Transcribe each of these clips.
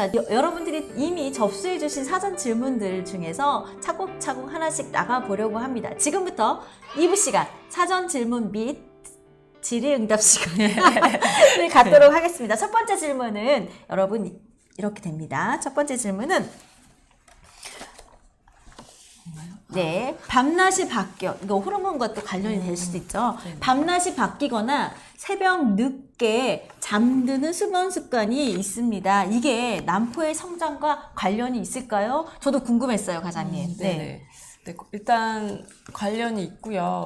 자, 여러분들이 이미 접수해 주신 사전 질문들 중에서 차곡차곡 하나씩 나가보려고 합니다. 지금부터 2부 시간 사전 질문 및 질의응답 시간을 갖도록 하겠습니다. 첫 번째 질문은 여러분 이렇게 됩니다. 첫 번째 질문은 네, 밤낮이 바뀌어. 이거 호르몬과 또 관련이 될 수도 있죠. 밤낮이 바뀌거나 새벽 늦게 잠드는 수면 습관이 있습니다. 이게 난포의 성장과 관련이 있을까요? 저도 궁금했어요, 과장님. 네, 일단 관련이 있고요.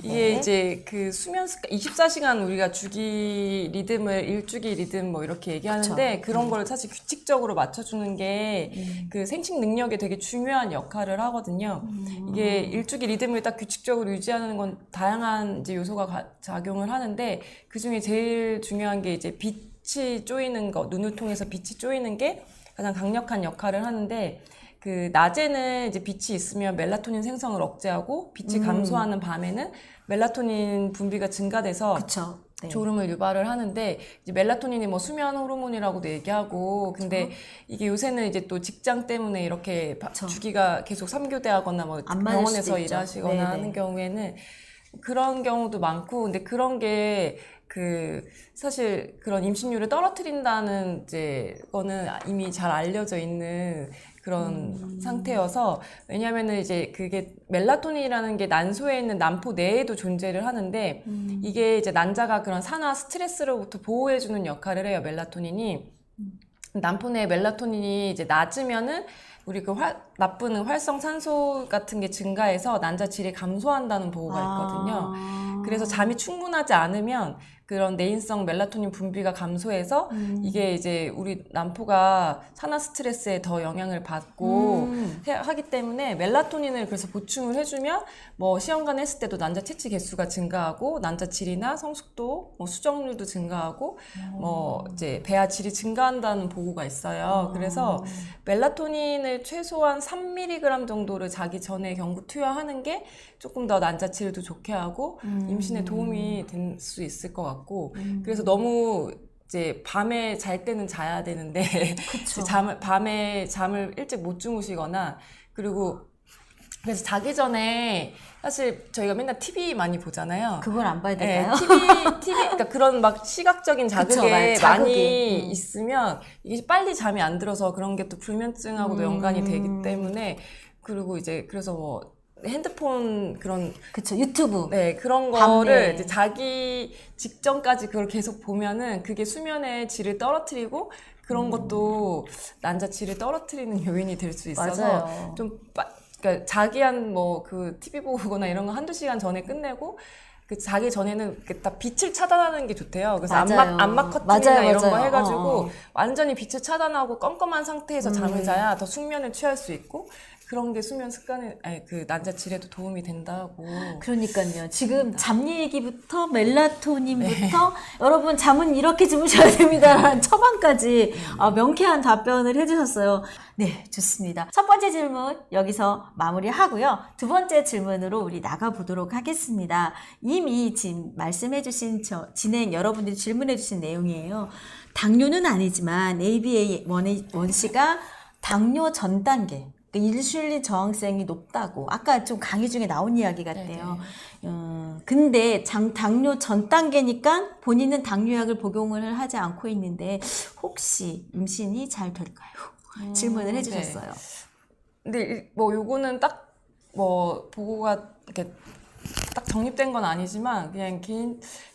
이게 이제 그 수면 습관, 24시간 우리가 주기 리듬을 일주기 리듬 뭐 이렇게 얘기하는데 그런 걸 사실 규칙적으로 맞춰주는 게 그 생식 능력에 되게 중요한 역할을 하거든요. 이게 일주기 리듬을 딱 규칙적으로 유지하는 건 다양한 이제 요소가 작용을 하는데 그 중에 제일 중요한 게 이제 빛이 쪼이는 거, 눈을 통해서 빛이 쪼이는 게 가장 강력한 역할을 하는데 그 낮에는 이제 빛이 있으면 멜라토닌 생성을 억제하고 빛이 감소하는 밤에는 멜라토닌 분비가 증가돼서 그쵸. 네. 졸음을 유발을 하는데 이제 멜라토닌이 뭐 수면 호르몬이라고도 얘기하고 근데 이게 요새는 이제 또 직장 때문에 이렇게 주기가 계속 3교대하거나 뭐 병원에서 일하시거나 하는 경우에는 그런 경우도 많고 근데 그런 게 그 사실 그런 임신율을 떨어뜨린다는 이제 거는 이미 잘 알려져 있는 그런 상태여서 왜냐면은 이제 그게 멜라토닌이라는 게 난소에 있는 난포 내에도 존재를 하는데 이게 이제 난자가 그런 산화 스트레스로부터 보호해주는 역할을 해요 멜라토닌이 난포 내에 멜라토닌이 이제 낮으면은 우리 그 나쁜 활성 산소 같은 게 증가해서 난자 질이 감소한다는 보고가 있거든요. 그래서 잠이 충분하지 않으면 그런 내인성 멜라토닌 분비가 감소해서 이게 이제 우리 난포가 산화 스트레스에 더 영향을 받고 하기 때문에 멜라토닌을 그래서 보충을 해주면 뭐 시험관 했을 때도 난자 채취 개수가 증가하고 난자 질이나 성숙도, 뭐 수정률도 증가하고 뭐 이제 배아 질이 증가한다는 보고가 있어요. 그래서 멜라토닌을 최소한 3mg 정도를 자기 전에 경구 투여하는 게 조금 더 난자 질도 좋게 하고 임신에 도움이 될 수 있을 것 같고 그래서 너무 이제 밤에 잘 때는 자야 되는데 밤에 잠을 일찍 못 주무시거나 그리고 그래서 자기 전에 사실 저희가 맨날 TV 많이 보잖아요. 그걸 안 봐야 될까요? 네, TV 그러니까 그런 막 시각적인 자극에 많이 있으면 이게 빨리 잠이 안 들어서 그런 게 또 불면증하고도 연관이 되기 때문에 그리고 이제 그래서 뭐 핸드폰 그런 유튜브 그런 거를 이제 자기 직전까지 그걸 계속 보면은 그게 수면의 질을 떨어뜨리고 그런 것도 난자 질을 떨어뜨리는 요인이 될 수 있어서 맞아요. 좀 그러니까 자기 한 뭐 그 TV 보거나 이런 거 한두 시간 전에 끝내고 그 자기 전에는 딱 빛을 차단하는 게 좋대요. 그래서 암막 커튼이나 이런 거 해가지고 완전히 빛을 차단하고 껌껌한 상태에서 잠을 자야 더 숙면을 취할 수 있고 그런 게 수면 습관에 그 난자 질에도 도움이 된다고. 그러니까요. 지금 잠 얘기부터 멜라토닌부터 여러분 잠은 이렇게 주무셔야 됩니다라는 처방까지 명쾌한 답변을 해주셨어요. 네, 좋습니다. 첫 번째 질문 여기서 마무리하고요. 두 번째 질문으로 우리 나가보도록 하겠습니다. 이미 지금 말씀해주신 여러분들이 질문해주신 내용이에요. 당뇨는 아니지만 ABA1C가 당뇨 전 단계 인슐린 저항성이 높다고 아까 좀 강의 중에 나온 이야기 같아요. 근데 당뇨 전 단계니까 본인은 당뇨약을 복용을 하지 않고 있는데 혹시 임신이 잘 될까요? 질문을 해주셨어요. 근데 뭐 요거는 딱 뭐 보고가 이렇게 딱 정립된 건 아니지만 그냥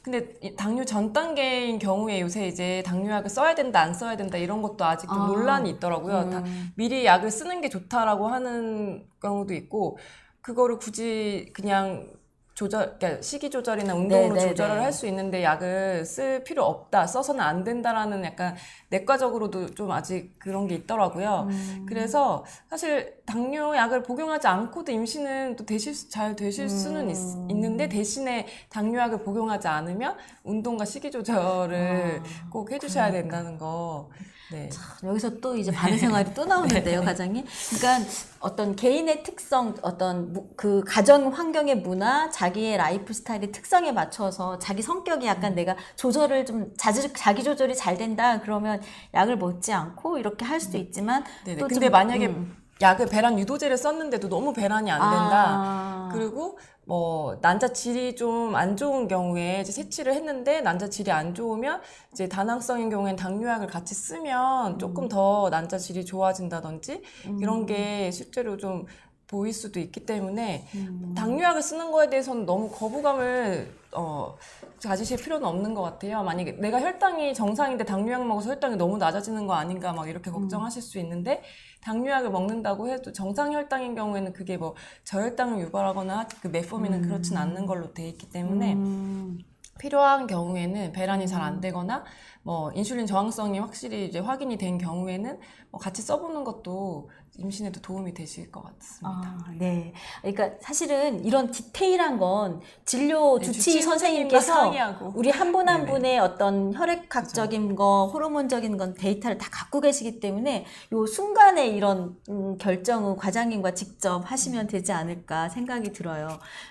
근데 당뇨 전 단계인 경우에 요새 이제 당뇨약을 써야 된다 안 써야 된다 이런 것도 아직 좀 논란이 있더라고요. 미리 약을 쓰는 게 좋다라고 하는 경우도 있고 그거를 굳이 그냥 그러니까 식이 조절이나 운동으로 조절을 할 수 있는데 약을 쓸 필요 없다, 써서는 안 된다라는 약간 내과적으로도 좀 아직 그런 게 있더라고요. 그래서 사실 당뇨약을 복용하지 않고도 임신은 또 잘 되실 수는 있는데 대신에 당뇨약을 복용하지 않으면 운동과 식이 조절을 꼭 해주셔야 된다는 거. 네. 참, 여기서 또 이제 바른 생활이 또 나오는데요, 과장님. 그러니까 어떤 개인의 특성, 어떤 그 가정 환경의 문화, 자기의 라이프 스타일의 특성에 맞춰서 자기 성격이 약간 내가 조절을 좀 자기 조절이 잘 된다 그러면 약을 먹지 않고 이렇게 할 수도 있지만 네네. 또 근데 좀, 만약에 약을 배란 유도제를 썼는데도 너무 배란이 안 된다. 그리고 뭐 난자 질이 좀 안 좋은 경우에 이제 채취를 했는데 난자 질이 안 좋으면 이제 다낭성인 경우에는 당뇨약을 같이 쓰면 조금 더 난자 질이 좋아진다든지 이런 게 실제로 좀 보일 수도 있기 때문에 당뇨약을 쓰는 거에 대해서는 너무 거부감을 가지실 필요는 없는 것 같아요. 만약에 내가 혈당이 정상인데 당뇨약 먹어서 혈당이 너무 낮아지는 거 아닌가 막 이렇게 걱정하실 수 있는데 당뇨약을 먹는다고 해도 정상 혈당인 경우에는 그게 뭐 저혈당을 유발하거나 그 메포민은 그렇진 않는 걸로 돼 있기 때문에 필요한 경우에는 배란이 잘 안 되거나 뭐 인슐린 저항성이 확실히 이제 확인이 된 경우에는 뭐 같이 써보는 것도 임신에도 도움이 되실 것 같습니다. 네. 그러니까 사실은 이런 디테일한 건 진료 네, 주치의 선생님께서 상의하고. 우리 한 분 한 네네. 분의 어떤 혈액학적인 거, 호르몬적인 건 데이터를 다 갖고 계시기 때문에 요 순간에 이런 결정은 과장님과 직접 하시면 되지 않을까 생각이 들어요.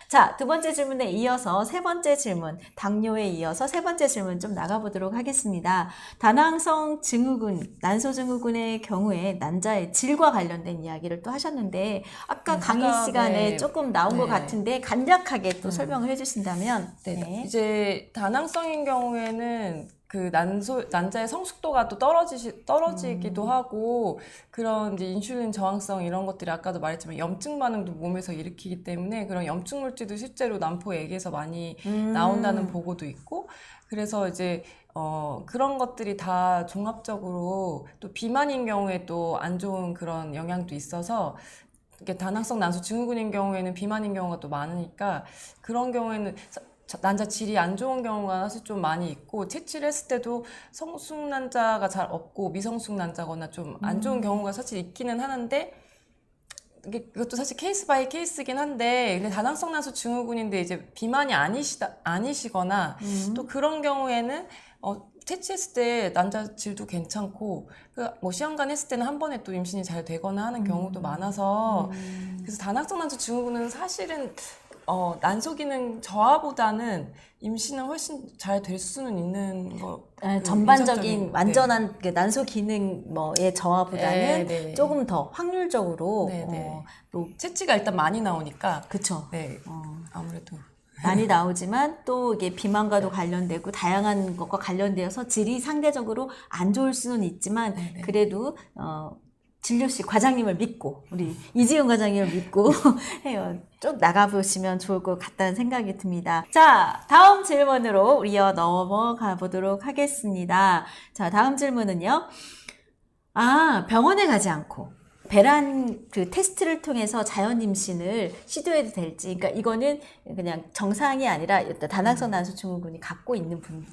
자, 두 번째 질문에 이어서 세 번째 질문, 당뇨에 이어서 세 번째 질문 좀 나가보도록 하겠습니다. 다낭성 증후군, 난소증후군의 경우에 난자의 질과 관련된 이야기를 또 하셨는데 아까 강의 시간에 네. 조금 나온 것 네. 같은데 간략하게 또 설명을 해주신다면. 네. 이제 다낭성인 경우에는 그 난자의 성숙도가 또 떨어지기도 하고 그런 이제 인슐린 저항성 이런 것들이 아까도 말했지만 염증 반응도 몸에서 일으키기 때문에 그런 염증 물질도 실제로 난포액에서 많이 나온다는 보고도 있고 그래서 이제 그런 것들이 다 종합적으로 또 비만인 경우에 또 안 좋은 그런 영향도 있어서 이게 다낭성 난소 증후군인 경우에는 비만인 경우가 또 많으니까 그런 경우에는 난자 질이 안 좋은 경우가 사실 좀 많이 있고 채취를 했을 때도 성숙 난자가 잘 없고 미성숙 난자거나 좀 안 좋은 경우가 사실 있기는 하는데 그것도 사실 케이스 바이 케이스긴 한데 근데 다낭성 난소 증후군인데 이제 비만이 아니시거나 또 그런 경우에는 채취했을 때 난자 질도 괜찮고 뭐 시험관 했을 때는 한 번에 또 임신이 잘 되거나 하는 경우도 많아서 그래서 다낭성 난소 증후군은 사실은 난소 기능 저하보다는 임신은 훨씬 잘 될 수는 있는 거. 전반적인 완전한 그 난소 기능 뭐의 저하보다는 네. 조금 더 확률적으로 또 채취가 일단 많이 나오니까. 그쵸. 네. 아무래도 많이 나오지만 또 이게 비만과도 관련되고 다양한 것과 관련되어서 질이 상대적으로 안 좋을 수는 있지만 그래도 진료실 과장님을 믿고 우리 이지은 과장님을 믿고 해요. 좀 나가보시면 좋을 것 같다는 생각이 듭니다. 자, 다음 질문으로 이어 넘어가 보도록 하겠습니다. 자, 다음 질문은요. 병원에 가지 않고 배란 그 테스트를 통해서 자연 임신을 시도해도 될지. 그러니까 이거는 그냥 정상이 아니라 다낭성 난소 증후군이 갖고 있는 분.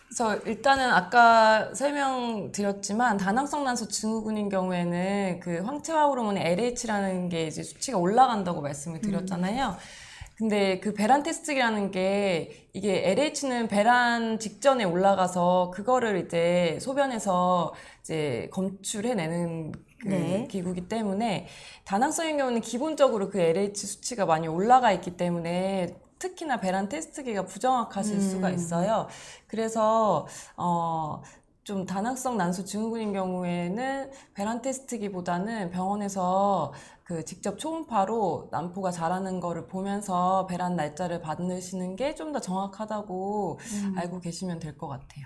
그래서 일단은 아까 설명드렸지만 다낭성 난소 증후군인 경우에는 그 황체화 호르몬 LH라는 게 이제 수치가 올라간다고 말씀을 드렸잖아요. 근데 그 배란 테스트라는 게 이게 LH는 배란 직전에 올라가서 그거를 이제 소변에서 이제 검출해내는 그 기구이기 때문에 다낭성인 경우는 기본적으로 그 LH 수치가 많이 올라가 있기 때문에 특히나 배란 테스트기가 부정확하실 수가 있어요. 그래서 좀 다낭성 난소 증후군인 경우에는 배란 테스트기보다는 병원에서 그 직접 초음파로 난포가 자라는 거를 보면서 배란 날짜를 받으시는 게 좀 더 정확하다고 알고 계시면 될 것 같아요.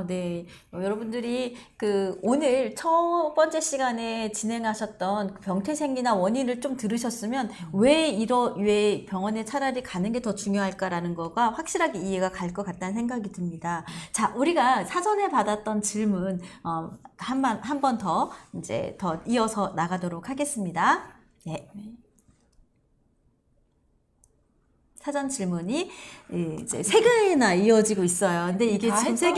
네. 여러분들이 그 오늘 첫 번째 시간에 진행하셨던 병태생리나 원인을 좀 들으셨으면 왜 병원에 차라리 가는 게 더 중요할까라는 거가 확실하게 이해가 갈 것 같다는 생각이 듭니다. 자, 우리가 사전에 받았던 질문 한 번 더 이제 더 이어서 나가도록 하겠습니다. 네. 사전 질문이 이제 세 개나 이어지고 있어요. 근데 이게 지금 세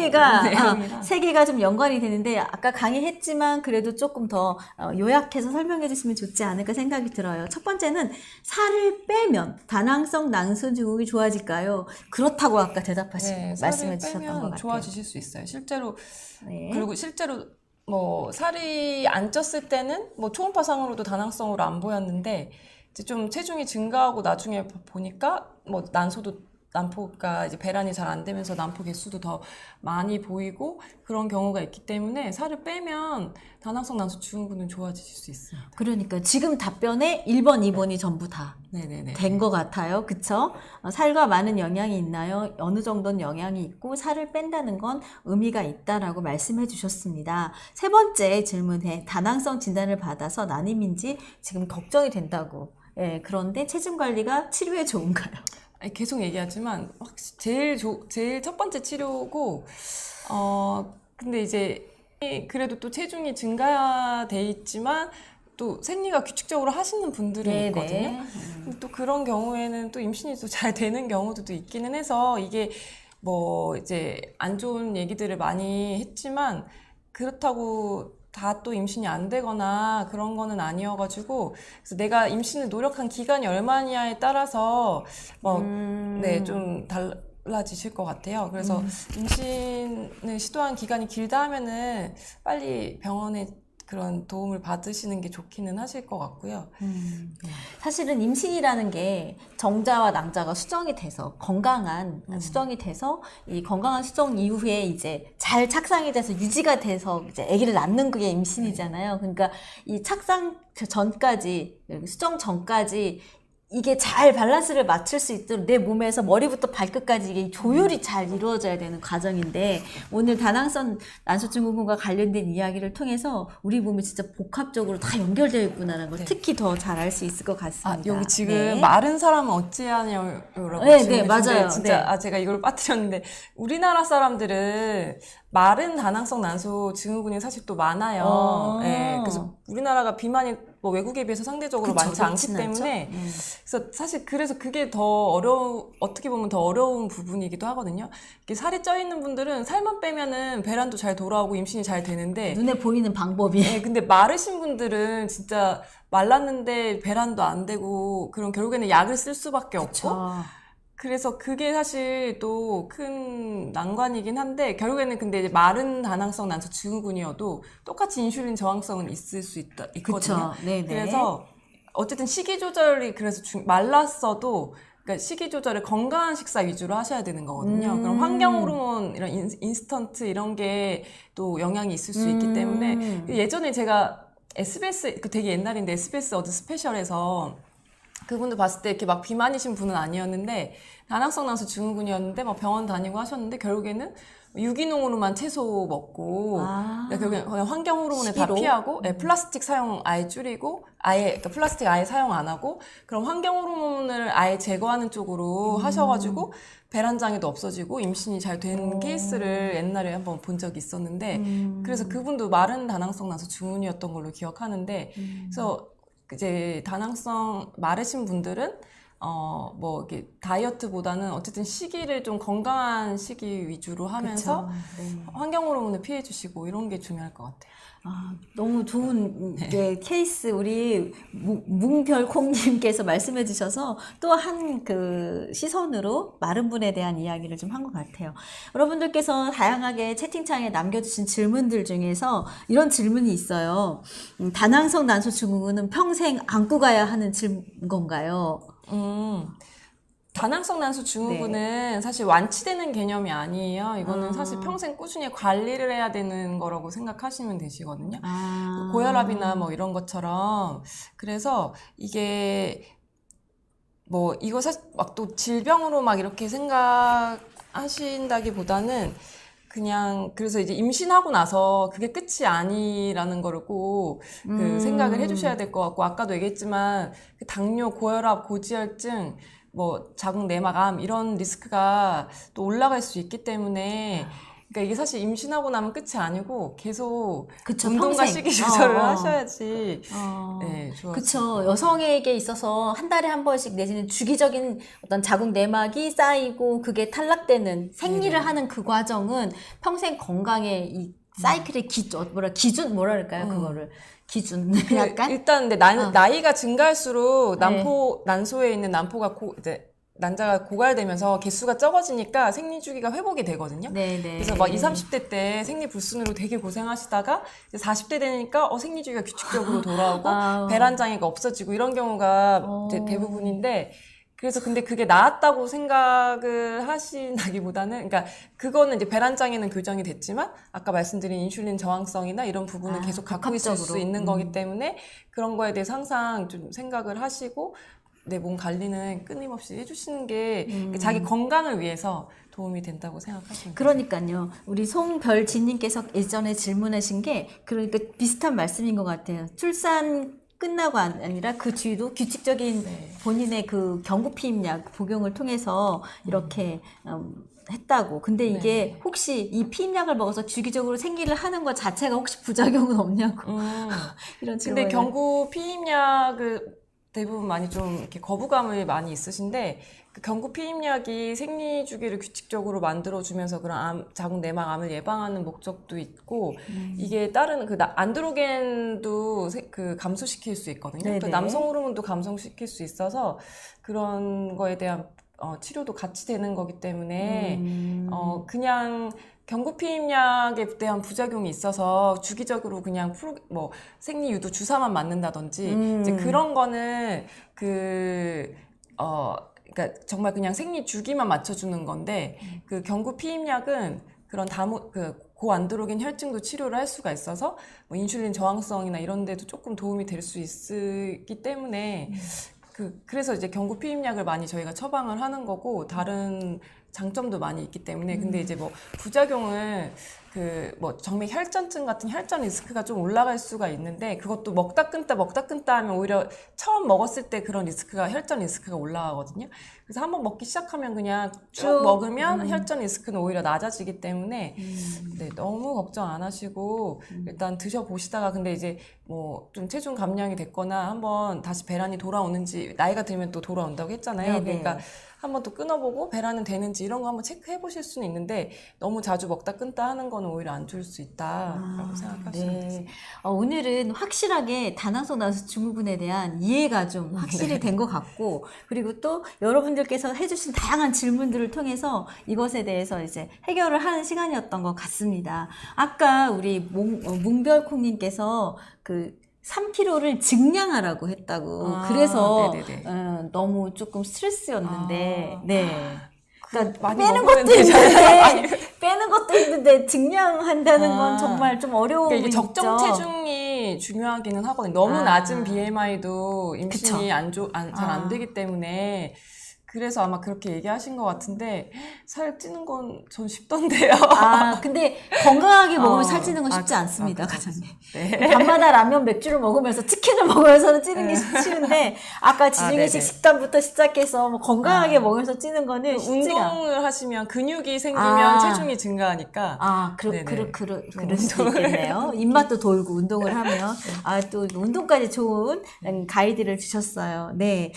개가 좀 연관이 되는데 아까 강의했지만 그래도 조금 더 요약해서 설명해 주시면 좋지 않을까 생각이 들어요. 첫 번째는 살을 빼면 다낭성 난소 증후군이 좋아질까요? 그렇다고 아까 대답하시고 말씀해 주셨던 것 같아요. 좋아지실 수 있어요. 실제로 그리고 실제로 뭐 살이 안 쪘을 때는 뭐 초음파상으로도 다낭성으로 안 보였는데 이제 좀 체중이 증가하고 나중에 보니까 뭐 난포가 이제 배란이 잘 안 되면서 난포 개수도 더 많이 보이고 그런 경우가 있기 때문에 살을 빼면 다낭성 난소 증후군은 좋아지실 수 있어요. 그러니까 지금 답변에 1번, 2번이 전부 다 된 것 같아요. 그쵸? 살과 많은 영향이 있나요? 어느 정도는 영향이 있고 살을 뺀다는 건 의미가 있다라고 말씀해 주셨습니다. 세 번째 질문에 다낭성 진단을 받아서 난임인지 지금 걱정이 된다고. 그런데 체중 관리가 치료에 좋은가요? 계속 얘기하지만 제일 첫 번째 치료고 근데 이제 그래도 또 체중이 증가돼 있지만 또 생리가 규칙적으로 하시는 분들이 있거든요. 또 그런 경우에는 또 임신이 또 잘 되는 경우도 있기는 해서 이게 뭐 이제 안 좋은 얘기들을 많이 했지만 그렇다고 다 또 임신이 안 되거나 그런 거는 아니어가지고 그래서 내가 임신을 노력한 기간이 얼마냐에 따라서 좀 달라지실 것 같아요. 그래서 임신을 시도한 기간이 길다 하면은 빨리 병원에 그런 도움을 받으시는 게 좋기는 하실 것 같고요. 사실은 임신이라는 게 정자와 낭자가 수정이 돼서 건강한 수정이 돼서 이 건강한 수정 이후에 이제 잘 착상이 돼서 유지가 돼서 이제 아기를 낳는 그게 임신이잖아요. 그러니까 이 착상 전까지 수정 전까지 이게 잘 밸런스를 맞출 수 있도록 내 몸에서 머리부터 발끝까지 이게 조율이 잘 이루어져야 되는 과정인데 오늘 다낭성 난소 증후군과 관련된 이야기를 통해서 우리 몸이 진짜 복합적으로 다 연결되어 있구나라는 걸 특히 더 잘 알 수 있을 것 같습니다. 여기 지금 마른 사람은 어찌하냐라고 질문해 맞아요. 진짜 제가 이걸 빠뜨렸는데 우리나라 사람들은 마른 다낭성 난소 증후군이 사실 또 많아요. 그래서 우리나라가 비만이 뭐 외국에 비해서 상대적으로 많지 않기 때문에 그래서 사실 그래서 그게 더 어떻게 보면 더 어려운 부분이기도 하거든요. 이렇게 살이 쪄 있는 분들은 살만 빼면은 배란도 잘 돌아오고 임신이 잘 되는데 눈에 보이는 방법이. 근데 마르신 분들은 진짜 말랐는데 배란도 안 되고 그럼 결국에는 약을 쓸 수밖에 없고 그래서 그게 사실 또 큰 난관이긴 한데 결국에는 근데 이제 마른 다낭성 난소 증후군이어도 똑같이 인슐린 저항성은 있을 수 있거든요. 그래서 어쨌든 식이 조절이 그래서 말랐어도 그러니까 식이 조절을 건강한 식사 위주로 하셔야 되는 거거든요. 그럼 환경 호르몬 이런 인스턴트 이런 게 또 영향이 있을 수 있기 때문에 예전에 제가 SBS 되게 옛날인데 SBS 어드 스페셜에서 그분도 봤을 때 이렇게 막 비만이신 분은 아니었는데 다낭성 난소 증후군이었는데 막 병원 다니고 하셨는데 결국에는 유기농으로만 채소 먹고 결국엔 그냥 환경 호르몬을 다 피하고 플라스틱 사용 아예 줄이고 그러니까 플라스틱 아예 사용 안 하고 그럼 환경 호르몬을 아예 제거하는 쪽으로 하셔가지고 배란장애도 없어지고 임신이 잘 된 케이스를 옛날에 한번 본 적이 있었는데 그래서 그분도 마른 다낭성 난소 증후군이었던 걸로 기억하는데 그래서 이제 다낭성 마르신 분들은 뭐 이렇게 다이어트보다는 어쨌든 식이를 좀 건강한 식이 위주로 하면서 환경 호르몬을 피해 주시고 이런 게 중요할 것 같아요. 너무 좋은 케이스 우리 뭉별콩님께서 말씀해 주셔서 또 한 그 시선으로 마른 분에 대한 이야기를 좀 한 것 같아요. 여러분들께서 다양하게 채팅창에 남겨주신 질문들 중에서 이런 질문이 있어요. 다낭성 난소 증후군은 평생 안고 가야 하는 건가요? 다낭성 난소 증후군은 사실 완치되는 개념이 아니에요. 이거는 사실 평생 꾸준히 관리를 해야 되는 거라고 생각하시면 되시거든요. 고혈압이나 뭐 이런 것처럼. 그래서 이게 뭐 이거 사실 막 또 질병으로 막 이렇게 생각하신다기보다는 그냥 그래서 이제 임신하고 나서 그게 끝이 아니라는 거를 꼭 그 생각을 해주셔야 될 것 같고 아까도 얘기했지만 그 당뇨, 고혈압, 고지혈증 뭐 자궁 내막암 이런 리스크가 또 올라갈 수 있기 때문에 그러니까 이게 사실 임신하고 나면 끝이 아니고 계속 그쵸, 운동과 평생. 식이 조절을 하셔야지 네, 좋아요. 그쵸. 여성에게 있어서 한 달에 한 번씩 내지는 주기적인 어떤 자궁 내막이 쌓이고 그게 탈락되는 생리를 하는 그 과정은 평생 건강의 이 사이클의 기준 뭐라 그럴까요? 그거를 기준 약간 일단 근데 나이가 증가할수록 난소에 있는 난포가 이제 난자가 고갈되면서 개수가 적어지니까 생리 주기가 회복이 되거든요. 네네. 그래서 막 20, 30대 때 생리 불순으로 되게 고생하시다가 이제 40대 되니까 생리 주기가 규칙적으로 돌아오고 배란장애가 없어지고 이런 경우가 이제 대부분인데 그래서 근데 그게 나았다고 생각을 하신다기보다는 그러니까 그거는 이제 배란장애는 교정이 됐지만 아까 말씀드린 인슐린 저항성이나 이런 부분은 계속 갖고 있을 수 있는 거기 때문에 그런 거에 대해서 항상 좀 생각을 하시고 내 몸 관리는 끊임없이 해주시는 게 자기 건강을 위해서 도움이 된다고 생각하시면 돼요. 그러니까요. 우리 송별진님께서 예전에 질문하신 게 그러니까 비슷한 말씀인 것 같아요. 출산 끝나고 아니라 그 뒤도 규칙적인 본인의 그 경구 피임약 복용을 통해서 이렇게 했다고. 근데 이게 혹시 이 피임약을 먹어서 주기적으로 생리를 하는 것 자체가 혹시 부작용은 없냐고. 이런 질문을. 근데 경구 피임약을 대부분 많이 좀 이렇게 거부감을 많이 있으신데 그 경구 피임약이 생리 주기를 규칙적으로 만들어주면서 그런 자궁 내막 암을 예방하는 목적도 있고 이게 다른 그 안드로겐도 그 감소시킬 수 있거든요. 또 남성 호르몬도 감소시킬 수 있어서 그런 거에 대한 치료도 같이 되는 거기 때문에 그냥 경구 피임약에 대한 부작용이 있어서 주기적으로 그냥 생리 유도 주사만 맞는다든지 이제 그런 거는 그러니까 정말 그냥 생리 주기만 맞춰주는 건데 그 경구 피임약은 그런 고안드로겐 혈증도 치료를 할 수가 있어서 뭐 인슐린 저항성이나 이런 데도 조금 도움이 될 수 있기 때문에 그래서 이제 경구 피임약을 많이 저희가 처방을 하는 거고 다른 장점도 많이 있기 때문에 근데 이제 뭐 부작용을 정맥 혈전증 같은 혈전 리스크가 좀 올라갈 수가 있는데 그것도 먹다 끊다 하면 오히려 처음 먹었을 때 그런 혈전 리스크가 올라가거든요. 그래서 한번 먹기 시작하면 그냥 쭉 먹으면 혈전 리스크는 오히려 낮아지기 때문에 네, 너무 걱정 안 하시고 일단 드셔보시다가 근데 이제 뭐 좀 체중 감량이 됐거나 한번 다시 배란이 돌아오는지 나이가 들면 또 돌아온다고 했잖아요. 네네. 그러니까 한번 또 끊어보고 배란은 되는지 이런 거 한번 체크해 보실 수는 있는데 너무 자주 먹다 끊다 하는 거는 오히려 안 좋을 수 있다라고 생각하시면 되세요. 오늘은 확실하게 다낭소 나서 증후군에 대한 이해가 좀 확실히 된 것 같고 그리고 또 여러분들께서 해주신 다양한 질문들을 통해서 이것에 대해서 이제 해결을 하는 시간이었던 것 같습니다. 아까 우리 뭉별콩님께서 3kg를 증량하라고 했다고. 그래서 너무 조금 스트레스였는데, 그러니까 빼는 것도 있는데 증량한다는 건 정말 좀 어려운 그러니까 이게 부분이 적정 있죠. 체중이 중요하기는 하거든요. 너무 낮은 BMI도 임신이 잘 안 되기 때문에. 그래서 아마 그렇게 얘기하신 것 같은데 살 찌는 건 전 쉽던데요. 근데 건강하게 먹으면 살 찌는 건 쉽지 않습니다, 과장님. 밤마다 라면 맥주를 먹으면서 치킨을 먹으면서는 찌는 게 쉬운데 아까 지중해식 식단부터 시작해서 뭐 건강하게 먹으면서 찌는 거는 쉽지가. 운동을 하시면 근육이 생기면 체중이 증가하니까. 그럴 수도 있겠네요. 입맛도 돌고 운동을 하면 또 운동까지 좋은 가이드를 주셨어요. 네,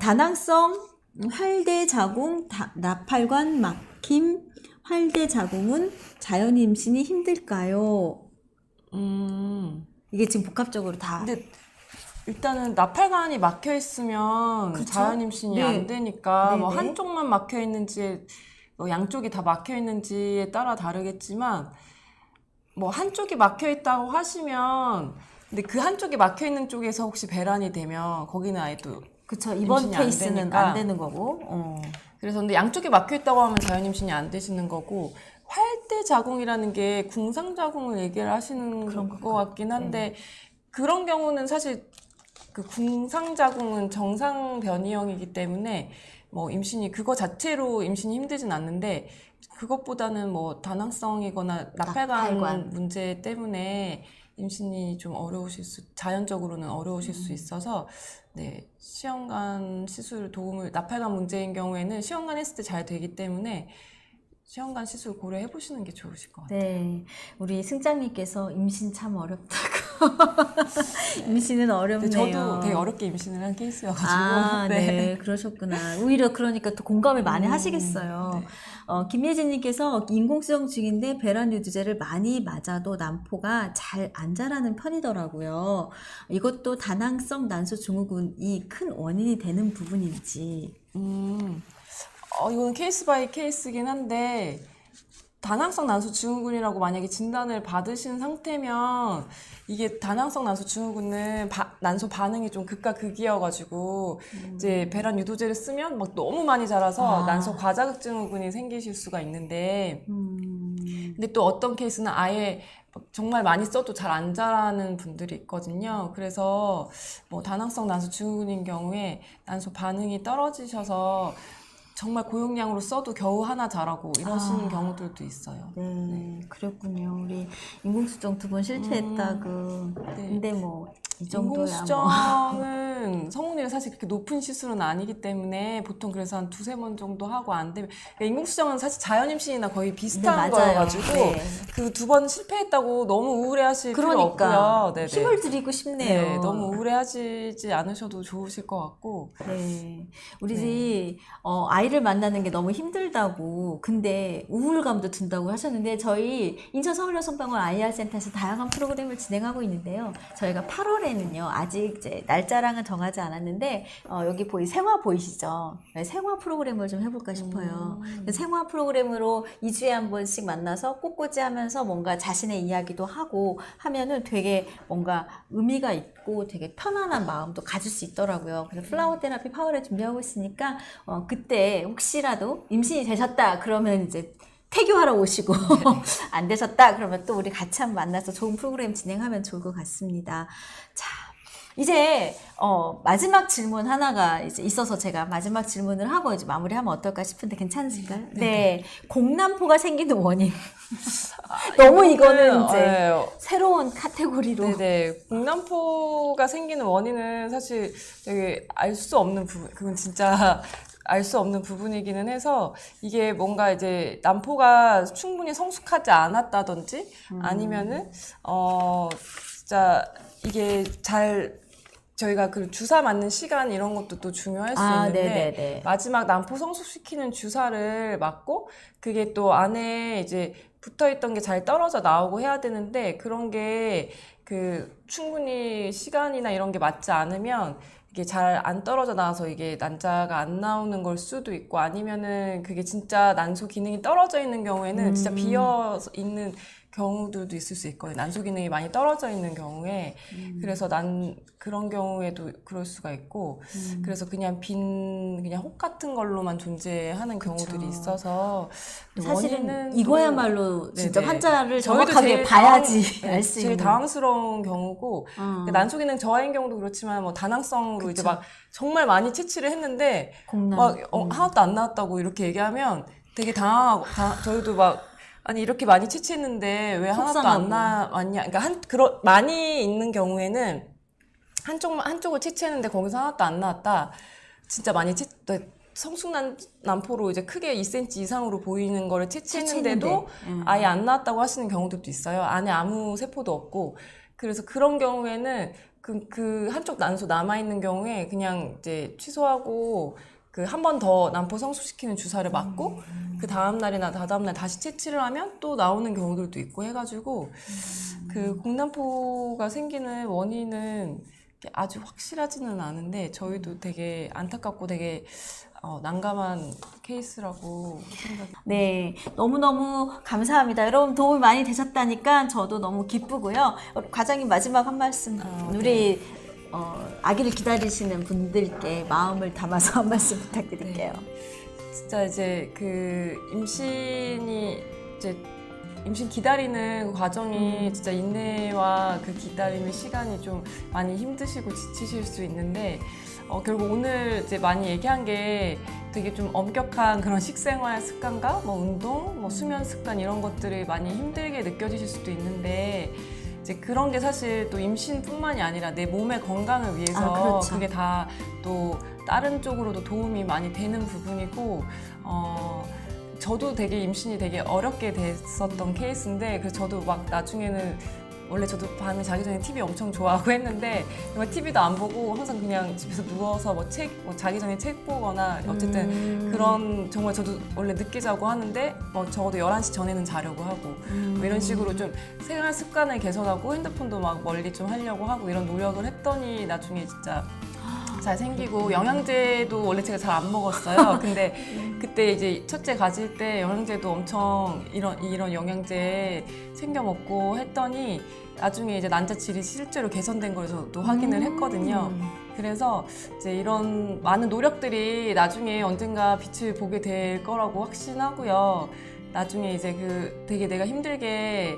다낭성 활대 자궁 나팔관 막힘 활대 자궁은 자연 임신이 힘들까요? 이게 지금 복합적으로 다. 근데 일단은 나팔관이 막혀 있으면 자연 임신이 안 되니까 뭐 한쪽만 막혀 있는지 뭐 양쪽이 다 막혀 있는지에 따라 다르겠지만 뭐 한쪽이 막혀 있다고 하시면 근데 그 한쪽이 막혀 있는 쪽에서 혹시 배란이 되면 거기는 아예 또 그쵸. 이번 케이스는 안 되는 거고. 그래서 근데 양쪽이 막혀 있다고 하면 자연 임신이 안 되시는 거고 활대 자궁이라는 게 궁상 자궁을 얘기를 하시는 것 같긴 한데 그런 경우는 사실 그 궁상 자궁은 정상 변이형이기 때문에 뭐 임신이 그거 자체로 임신이 힘들진 않는데 그것보다는 뭐 다낭성이거나 나팔관 문제 때문에 임신이 좀 자연적으로는 어려우실 수 있어서 네, 시험관 시술 나팔관 문제인 경우에는 시험관 했을 때 잘 되기 때문에 시험관 시술 고려해 보시는 게 좋으실 것 같아요. 네, 우리 승장님께서 임신 참 어렵다고. 임신은 어렵네요. 저도 되게 어렵게 임신을 한 케이스여가지고. 아, 네. 네, 그러셨구나. 오히려 그러니까 또 공감을 많이 하시겠어요. 네. 김예진님께서 인공수정 중인데 배란 유두제를 많이 맞아도 난포가 잘 안 자라는 편이더라고요. 이것도 다낭성 난소 증후군이 큰 원인이 되는 부분인지. 이거는 케이스 바이 케이스긴 한데, 다낭성 난소 증후군이라고 만약에 진단을 받으신 상태면 이게 다낭성 난소 증후군은 난소 반응이 좀 극과 극이어가지고 이제 배란 유도제를 쓰면 막 너무 많이 자라서 난소 과자극 증후군이 생기실 수가 있는데 근데 또 어떤 케이스는 아예 정말 많이 써도 잘 안 자라는 분들이 있거든요. 그래서 뭐 다낭성 난소 증후군인 경우에 난소 반응이 떨어지셔서 정말 고용량으로 써도 겨우 하나 자라고 이러시는 경우들도 있어요. 네, 그랬군요. 우리 인공수정 2번 실패했다고. 네. 근데 뭐 이 정도야 인공수정은 성분율이 사실 그렇게 높은 시술은 아니기 때문에 보통 그래서 한 2-3번 정도 하고 안 되면 그러니까 인공수정은 사실 자연임신이나 거의 비슷한 거여가지고 네. 그 2번 실패했다고 너무 우울해하실 필요 없고요. 네네. 힘을 드리고 싶네요. 네, 너무 우울해하시지 않으셔도 좋으실 것 같고. 네, 우리 아이를 만나는 게 너무 힘들다고 근데 우울감도 든다고 하셨는데 저희 인천 서울여성병원 IR센터에서 다양한 프로그램을 진행하고 있는데요. 저희가 8월에는요 아직 이제 날짜랑은 정하지 않았는데 여기 생화 보이시죠? 네, 생화 프로그램을 좀 해볼까 싶어요. 생화 프로그램으로 2주에 한 번씩 만나서 꽃꽂이하면서 뭔가 자신의 이야기도 하고 하면은 되게 뭔가 의미가 있고 되게 편안한 마음도 가질 수 있더라고요. 그래서 플라워 테라피 8월에 준비하고 있으니까 그때 혹시라도 임신이 되셨다 그러면 이제 태교하러 오시고 안 되셨다 그러면 또 우리 같이 한번 만나서 좋은 프로그램 진행하면 좋을 것 같습니다. 자, 이제 마지막 질문 하나가 이제 있어서 제가 마지막 질문을 하고 이제 마무리하면 어떨까 싶은데 괜찮으실까요? 네, 공남포가 생기는 원인. 너무 이거는 이제 새로운 카테고리로. 네네. 공남포가 생기는 원인은 사실 되게 알 수 없는 부분, 그건 진짜 알 수 없는 부분이기는 해서 이게 뭔가 이제 난포가 충분히 성숙하지 않았다든지 아니면은 진짜 이게 저희가 그 주사 맞는 시간 이런 것도 또 중요할 수 있는데 네네네. 마지막 난포 성숙시키는 주사를 맞고 그게 또 안에 이제 붙어있던 게 잘 떨어져 나오고 해야 되는데 그런 게 그 충분히 시간이나 이런 게 맞지 않으면 이게 잘 안 떨어져 나와서 이게 난자가 안 나오는 걸 수도 있고 아니면은 그게 진짜 난소 기능이 떨어져 있는 경우에는 진짜 비어 있는 경우들도 있을 수 있거든요. 난소 기능이 많이 떨어져 있는 경우에 그래서 그런 경우에도 그럴 수가 있고 그래서 그냥 그냥 혹 같은 걸로만 존재하는 경우들이 있어서 사실은 이거야말로 진짜 네네. 환자를 저희도 정확하게 제일 봐야지 알 수 제일 있는. 당황스러운 경우고 난소 기능 저하인 경우도 그렇지만 뭐 다낭성으로 이제 막 정말 많이 채취를 했는데 막 하나도 안 나왔다고 이렇게 얘기하면 되게 당황하고 저희도 막 아니 이렇게 많이 채취했는데 왜 하나도 안 나왔냐? 그러니까 많이 있는 경우에는 한쪽을 채취했는데 거기서 하나도 안 나왔다. 진짜 많이 성숙난포로 이제 크게 2cm 이상으로 보이는 거를 채취했는데도 아예 안 나왔다고 하시는 경우들도 있어요. 안에 아무 세포도 없고. 그래서 그런 경우에는 그 한쪽 난소 남아있는 경우에 그냥 이제 취소하고 한 번 더 난포 성숙시키는 주사를 맞고 그 다음날이나 다다음날 다시 채취를 하면 또 나오는 경우들도 있고 해가지고 그 공난포가 생기는 원인은 아주 확실하지는 않은데 저희도 되게 안타깝고 되게 난감한 케이스라고 생각합니다. 네, 너무너무 감사합니다. 여러분 도움이 많이 되셨다니까 저도 너무 기쁘고요. 과장님 마지막 한 말씀 우리 아기를 기다리시는 분들께 마음을 담아서 한 말씀 부탁드릴게요. 진짜 이제 임신 기다리는 그 과정이 진짜 인내와 그 기다림의 시간이 좀 많이 힘드시고 지치실 수 있는데 결국 오늘 이제 많이 얘기한 게 되게 좀 엄격한 그런 식생활 습관과 뭐 운동, 뭐 수면 습관 이런 것들이 많이 힘들게 느껴지실 수도 있는데 이제 그런 게 사실 또 임신뿐만이 아니라 내 몸의 건강을 위해서 그렇죠. 그게 다 또 다른 쪽으로도 도움이 많이 되는 부분이고 저도 되게 임신이 되게 어렵게 됐었던 케이스인데 그래서 저도 막 나중에는 원래 저도 밤에 자기 전에 TV 엄청 좋아하고 했는데 정말 TV도 안 보고 항상 그냥 집에서 누워서 뭐 자기 전에 책 보거나 어쨌든 그런 정말 저도 원래 늦게 자고 하는데 뭐 적어도 11시 전에는 자려고 하고 뭐 이런 식으로 좀 생활 습관을 개선하고 핸드폰도 막 멀리 좀 하려고 하고 이런 노력을 했더니 나중에 진짜 잘 생기고 영양제도 원래 제가 잘 안 먹었어요. 근데 그때 이제 첫째 가질 때 영양제도 엄청 이런 영양제 챙겨 먹고 했더니 나중에 이제 난자질이 실제로 개선된 걸 저도 확인을 했거든요. 그래서 이제 이런 많은 노력들이 나중에 언젠가 빛을 보게 될 거라고 확신하고요. 나중에 이제 되게 내가 힘들게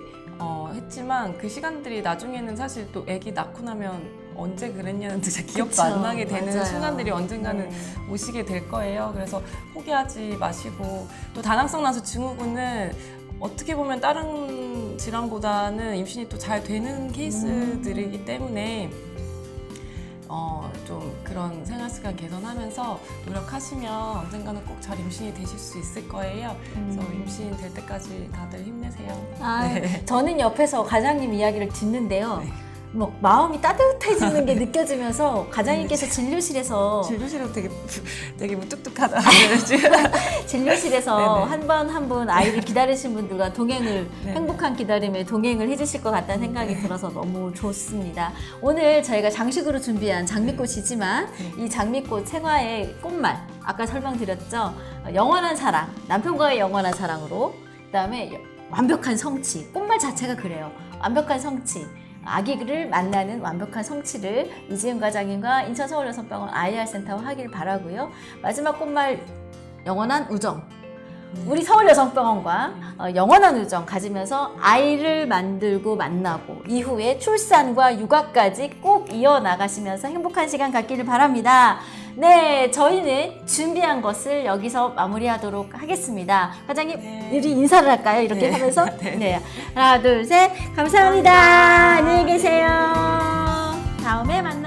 했지만 그 시간들이 나중에는 사실 또 아기 낳고 나면 언제 그랬냐는 진짜 기억도 그쵸, 안 나게 되는 맞아요. 순간들이 언젠가는 오시게 될 거예요. 그래서 포기하지 마시고 또 다낭성 난소 증후군은 어떻게 보면 다른 질환보다는 임신이 또 잘 되는 케이스들이기 때문에 좀 그런 생활 습관 개선하면서 노력하시면 언젠가는 꼭 잘 임신이 되실 수 있을 거예요. 그래서 임신 될 때까지 다들 힘내세요. 저는 옆에서 과장님 이야기를 듣는데요. 뭐 마음이 따뜻해지는 게 느껴지면서 과장님께서 진료실에서 되게 무뚝뚝하다. 진료실에서 한 번 한 분 아이를 기다리신 분들과 동행을 행복한 기다림에 동행을 해주실 것 같다는 생각이 들어서 너무 좋습니다. 오늘 저희가 장식으로 준비한 장미꽃이지만 이 장미꽃 생화의 꽃말 아까 설명드렸죠. 영원한 사랑, 남편과의 영원한 사랑으로 그다음에 완벽한 성취, 꽃말 자체가 그래요. 완벽한 성취. 아기를 만나는 완벽한 성취를 이지은 과장님과 인천서울여성병원 IR센터와 하길 바라고요. 마지막 꽃말 영원한 우정. 우리 서울여성병원과 영원한 우정 가지면서 아이를 만들고 만나고 이후에 출산과 육아까지 꼭 이어나가시면서 행복한 시간 갖기를 바랍니다. 네, 저희는 준비한 것을 여기서 마무리하도록 하겠습니다. 과장님, 우리 인사를 할까요? 이렇게 하면서? 네. 하나, 둘, 셋. 감사합니다. 안녕히 계세요. 다음에 만나요.